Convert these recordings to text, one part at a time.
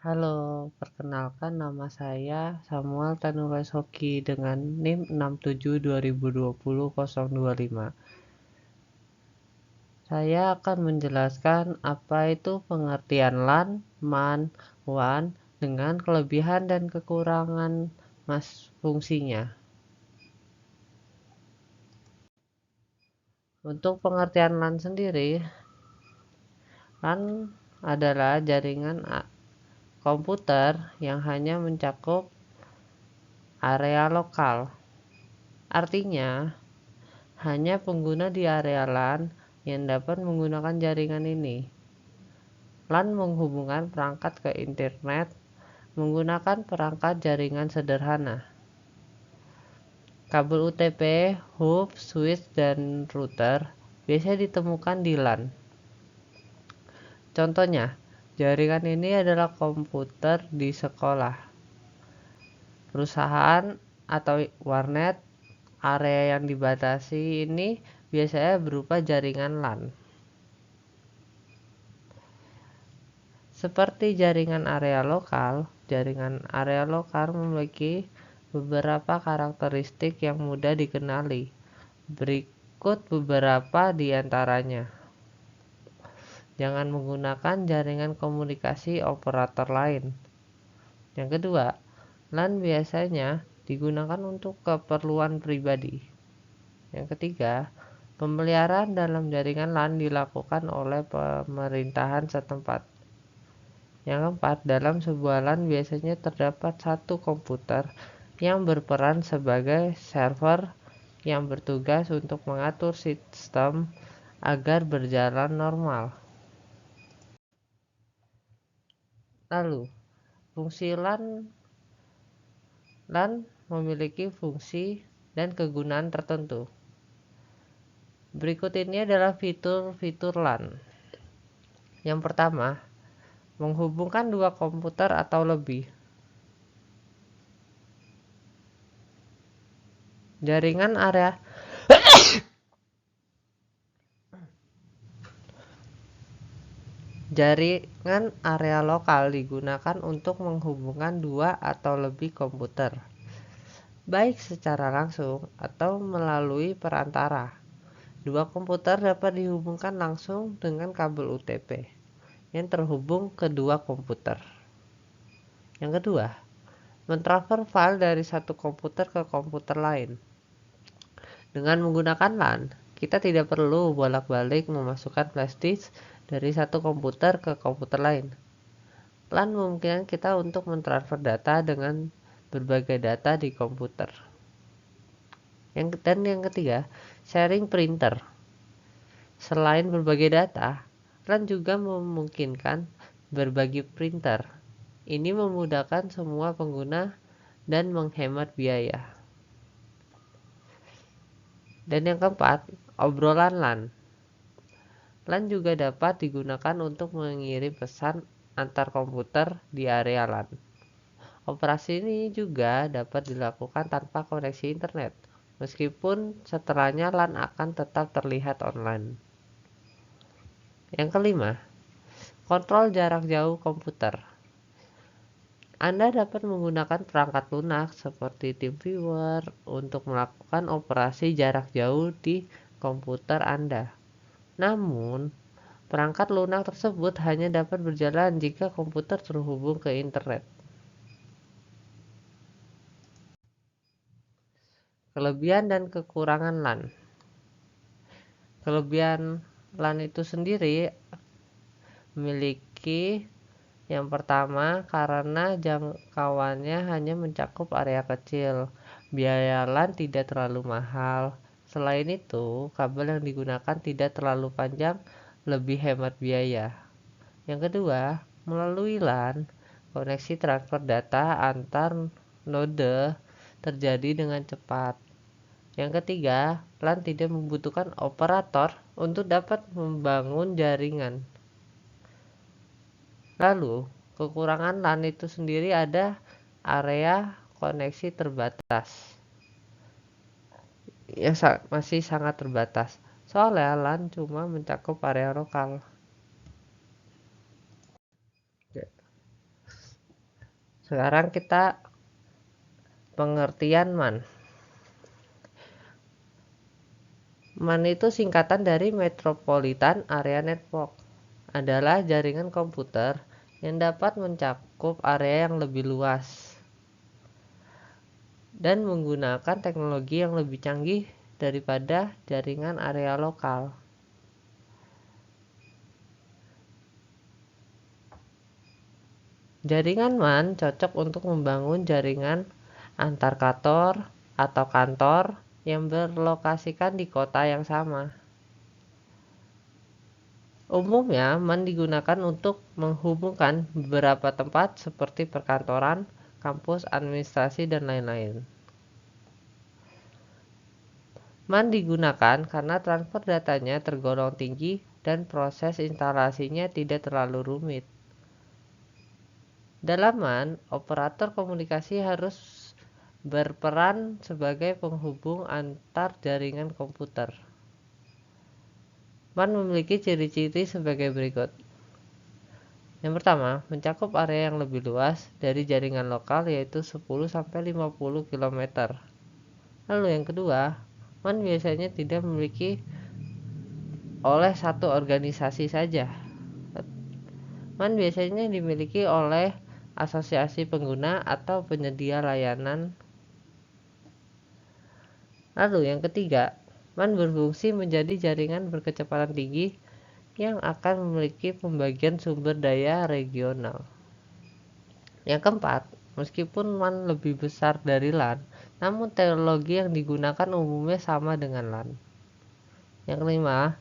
Halo, perkenalkan nama saya Samuel Tanurais Hoki dengan NIM 67202025. Saya akan menjelaskan apa itu pengertian LAN, MAN, WAN dengan kelebihan dan kekurangan fungsinya. Untuk pengertian LAN sendiri, LAN adalah jaringan komputer yang hanya mencakup area lokal. Artinya, hanya pengguna di area LAN yang dapat menggunakan jaringan ini. LAN menghubungkan perangkat ke internet menggunakan perangkat jaringan sederhana. Kabel UTP, hub, switch, dan router biasanya ditemukan di LAN. Contohnya, jaringan ini adalah komputer di sekolah, perusahaan, atau warnet. Area yang dibatasi ini biasanya berupa jaringan LAN. Seperti jaringan area lokal memiliki beberapa karakteristik yang mudah dikenali. Berikut beberapa di antaranya. Jangan menggunakan jaringan komunikasi operator lain. Yang kedua, LAN biasanya digunakan untuk keperluan pribadi. Yang ketiga, pemeliharaan dalam jaringan LAN dilakukan oleh pemerintahan setempat. Yang keempat, dalam sebuah LAN biasanya terdapat satu komputer yang berperan sebagai server yang bertugas untuk mengatur sistem agar berjalan normal. Lalu, fungsi LAN memiliki fungsi dan kegunaan tertentu. Berikut ini adalah fitur-fitur LAN. Yang pertama, menghubungkan dua komputer atau lebih. Jaringan area lokal digunakan untuk menghubungkan dua atau lebih komputer, baik secara langsung atau melalui perantara. Dua komputer dapat dihubungkan langsung dengan kabel UTP yang terhubung ke dua komputer. Yang kedua, mentransfer file dari satu komputer ke komputer lain. Dengan menggunakan LAN, kita tidak perlu bolak-balik memasukkan flash disk dari satu komputer ke komputer lain. LAN memungkinkan kita untuk mentransfer data dengan berbagai data di komputer. Yang ketiga, sharing printer. Selain berbagai data, LAN juga memungkinkan berbagi printer. Ini memudahkan semua pengguna dan menghemat biaya. Dan yang keempat, obrolan LAN. LAN juga dapat digunakan untuk mengirim pesan antar komputer di area LAN. Operasi ini juga dapat dilakukan tanpa koneksi internet, meskipun setelahnya LAN akan tetap terlihat online. Yang kelima, kontrol jarak jauh komputer. Anda dapat menggunakan perangkat lunak seperti TeamViewer untuk melakukan operasi jarak jauh di komputer Anda. Namun, perangkat lunak tersebut hanya dapat berjalan jika komputer terhubung ke internet. Kelebihan dan kekurangan LAN. Kelebihan LAN itu sendiri memiliki yang pertama, karena jangkauannya hanya mencakup area kecil, biaya LAN tidak terlalu mahal. Selain itu, kabel yang digunakan tidak terlalu panjang, lebih hemat biaya. Yang kedua, melalui LAN, koneksi transfer data antar node terjadi dengan cepat. Yang ketiga, LAN tidak membutuhkan operator untuk dapat membangun jaringan. Lalu, kekurangan LAN itu sendiri ada area koneksi terbatas. Yang masih sangat terbatas. Soalnya LAN cuma mencakup area lokal. Sekarang kita pengertian MAN. MAN itu singkatan dari Metropolitan Area Network. Adalah jaringan komputer yang dapat mencakup area yang lebih luas dan menggunakan teknologi yang lebih canggih daripada jaringan area lokal. Jaringan MAN cocok untuk membangun jaringan antar kantor atau kantor yang berlokasikan di kota yang sama. Umumnya, MAN digunakan untuk menghubungkan beberapa tempat seperti perkantoran, kampus, administrasi, dan lain-lain. MAN digunakan karena transfer datanya tergolong tinggi dan proses instalasinya tidak terlalu rumit. Dalam MAN, operator komunikasi harus berperan sebagai penghubung antar jaringan komputer. MAN memiliki ciri-ciri sebagai berikut. Yang pertama, mencakup area yang lebih luas dari jaringan lokal yaitu 10-50 km. Lalu yang kedua, MAN biasanya tidak memiliki oleh satu organisasi saja. MAN biasanya dimiliki oleh asosiasi pengguna atau penyedia layanan. Lalu yang ketiga, MAN berfungsi menjadi jaringan berkecepatan tinggi yang akan memiliki pembagian sumber daya regional. Yang keempat, meskipun MAN lebih besar dari LAN, namun teknologi yang digunakan umumnya sama dengan LAN. Yang kelima,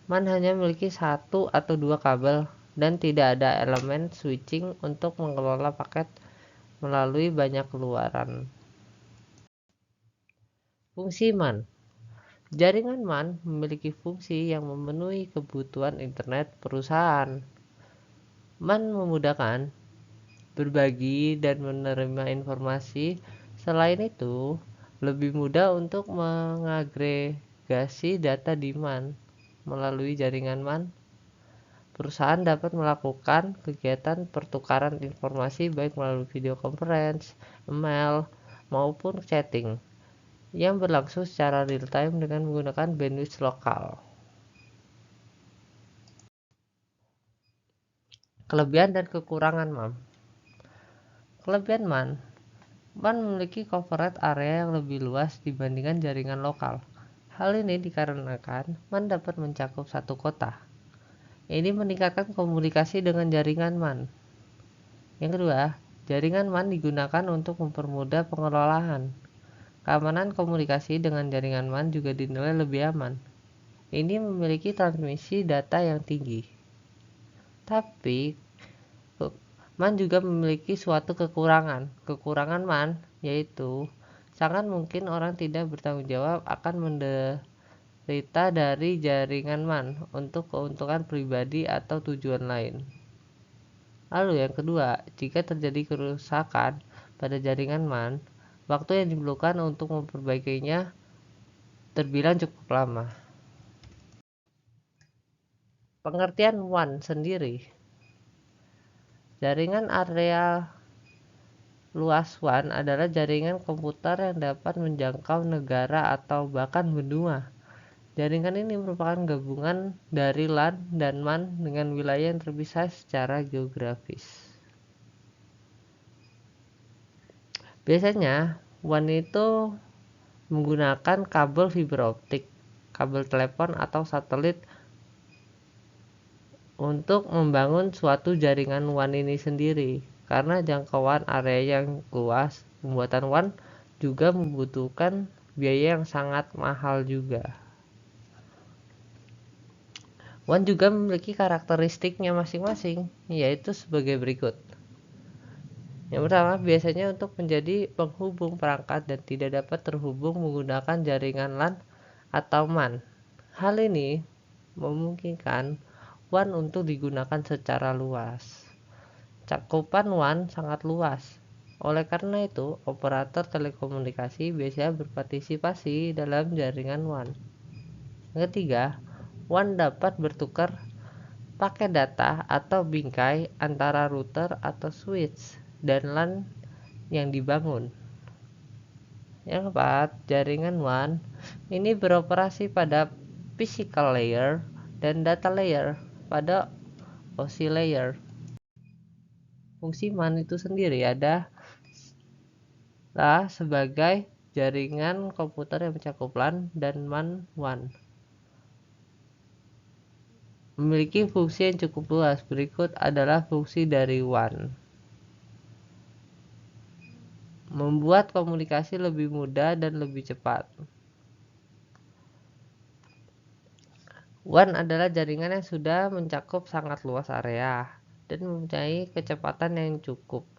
MAN hanya memiliki satu atau dua kabel dan tidak ada elemen switching untuk mengelola paket melalui banyak keluaran. Fungsi MAN. Jaringan MAN memiliki fungsi yang memenuhi kebutuhan internet perusahaan. MAN memudahkan berbagi dan menerima informasi. Selain itu, lebih mudah untuk mengagregasi data di MAN. Melalui jaringan MAN, perusahaan dapat melakukan kegiatan pertukaran informasi baik melalui video conference, email, maupun chatting yang berlangsung secara real time dengan menggunakan bandwidth lokal. Kelebihan dan kekurangan MAN. Kelebihan MAN memiliki coverage area yang lebih luas dibandingkan jaringan lokal. Hal ini dikarenakan MAN dapat mencakup satu kota. Ini meningkatkan komunikasi dengan jaringan MAN. Yang kedua, jaringan MAN digunakan untuk mempermudah pengelolaan. Keamanan komunikasi dengan jaringan MAN juga dinilai lebih aman. Ini memiliki transmisi data yang tinggi. Tapi, MAN juga memiliki suatu kekurangan. Kekurangan MAN yaitu sangat mungkin orang tidak bertanggung jawab akan menderita dari jaringan MAN untuk keuntungan pribadi atau tujuan lain. Lalu yang kedua, jika terjadi kerusakan pada jaringan MAN, waktu yang diperlukan untuk memperbaikinya terbilang cukup lama. Pengertian WAN sendiri. Jaringan area luas WAN adalah jaringan komputer yang dapat menjangkau negara atau bahkan benua. Jaringan ini merupakan gabungan dari LAN dan MAN dengan wilayah yang terpisah secara geografis. Biasanya, WAN itu menggunakan kabel fiber optik, kabel telepon atau satelit untuk membangun suatu jaringan WAN ini sendiri. Karena jangkauan area yang luas, pembuatan WAN juga membutuhkan biaya yang sangat mahal juga. WAN juga memiliki karakteristiknya masing-masing, yaitu sebagai berikut. Yang pertama, biasanya untuk menjadi penghubung perangkat dan tidak dapat terhubung menggunakan jaringan LAN atau MAN. Hal ini memungkinkan WAN untuk digunakan secara luas. Cakupan WAN sangat luas. Oleh karena itu, operator telekomunikasi biasanya berpartisipasi dalam jaringan WAN. Yang ketiga, WAN dapat bertukar paket data atau bingkai antara router atau switch. dan LAN yang dibangun. Yang keempat, jaringan WAN ini beroperasi pada physical layer dan data layer pada OSI layer. Fungsi MAN itu sendiri adalah sebagai jaringan komputer yang mencakup LAN dan MAN WAN. Memiliki fungsi yang cukup luas. Berikut adalah fungsi dari WAN. Membuat komunikasi lebih mudah dan lebih cepat. WAN adalah jaringan yang sudah mencakup sangat luas area dan mempunyai kecepatan yang cukup.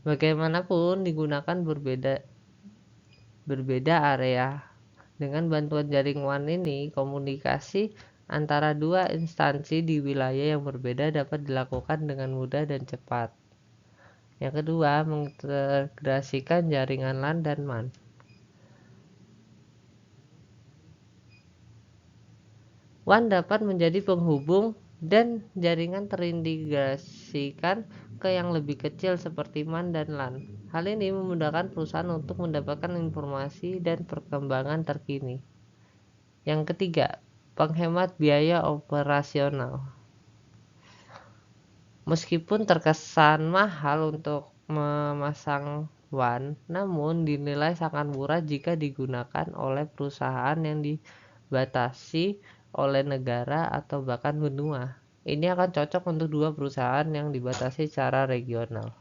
Bagaimanapun digunakan berbeda area. Dengan bantuan jaring WAN ini, komunikasi antara dua instansi di wilayah yang berbeda dapat dilakukan dengan mudah dan cepat. Yang kedua, mengintegrasikan jaringan LAN dan MAN. WAN dapat menjadi penghubung dan jaringan terintegrasikan ke yang lebih kecil seperti MAN dan LAN. Hal ini memudahkan perusahaan untuk mendapatkan informasi dan perkembangan terkini. Yang ketiga, penghemat biaya operasional. Meskipun terkesan mahal untuk memasang WAN, namun dinilai sangat murah jika digunakan oleh perusahaan yang dibatasi oleh negara atau bahkan benua. Ini akan cocok untuk dua perusahaan yang dibatasi secara regional.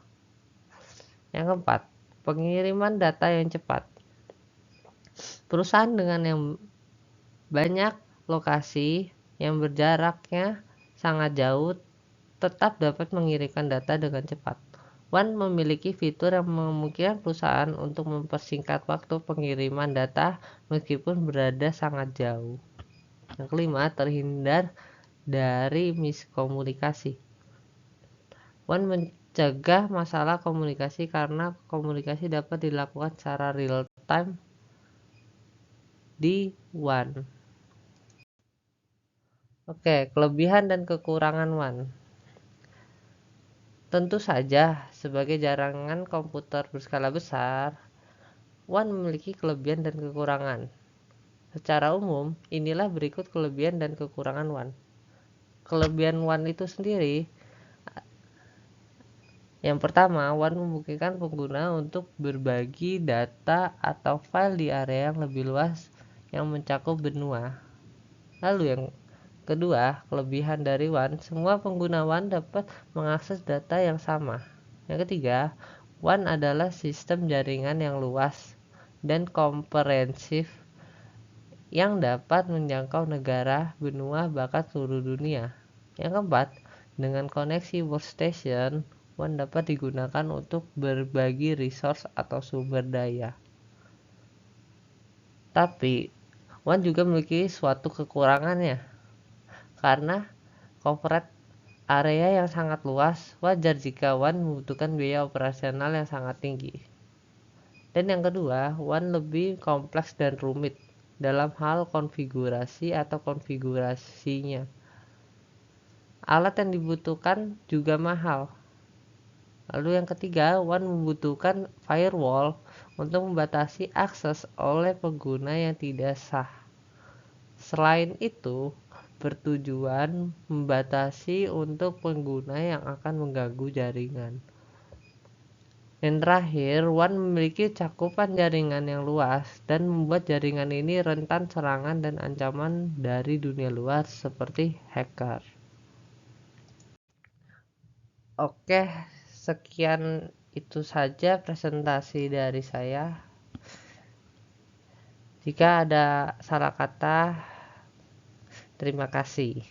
Yang keempat, pengiriman data yang cepat. Perusahaan dengan yang banyak lokasi yang berjaraknya sangat jauh tetap dapat mengirimkan data dengan cepat. WAN memiliki fitur yang memungkinkan perusahaan untuk mempersingkat waktu pengiriman data meskipun berada sangat jauh. Yang kelima, terhindar dari miskomunikasi. WAN mencegah masalah komunikasi karena komunikasi dapat dilakukan secara real time di WAN. Oke, kelebihan dan kekurangan WAN. Tentu saja, sebagai jaringan komputer berskala besar, WAN memiliki kelebihan dan kekurangan. Secara umum, inilah berikut kelebihan dan kekurangan WAN. Kelebihan WAN itu sendiri, yang pertama, WAN memungkinkan pengguna untuk berbagi data atau file di area yang lebih luas yang mencakup benua. Lalu yang kedua, kelebihan dari WAN, semua pengguna WAN dapat mengakses data yang sama. Yang ketiga, WAN adalah sistem jaringan yang luas dan komprehensif yang dapat menjangkau negara, benua, bahkan seluruh dunia. Yang keempat, dengan koneksi workstation, WAN dapat digunakan untuk berbagi resource atau sumber daya. Tapi, WAN juga memiliki suatu kekurangannya. Karena coverage area yang sangat luas, wajar jika WAN membutuhkan biaya operasional yang sangat tinggi. Dan yang kedua, WAN lebih kompleks dan rumit dalam hal konfigurasi atau konfigurasinya. Alat yang dibutuhkan juga mahal. Lalu yang ketiga, WAN membutuhkan firewall untuk membatasi akses oleh pengguna yang tidak sah. Selain itu, bertujuan membatasi untuk pengguna yang akan mengganggu jaringan. Yang terakhir, WAN memiliki cakupan jaringan yang luas dan membuat jaringan ini rentan serangan dan ancaman dari dunia luar seperti hacker. Oke, sekian itu saja presentasi dari saya. Jika ada salah kata, terima kasih.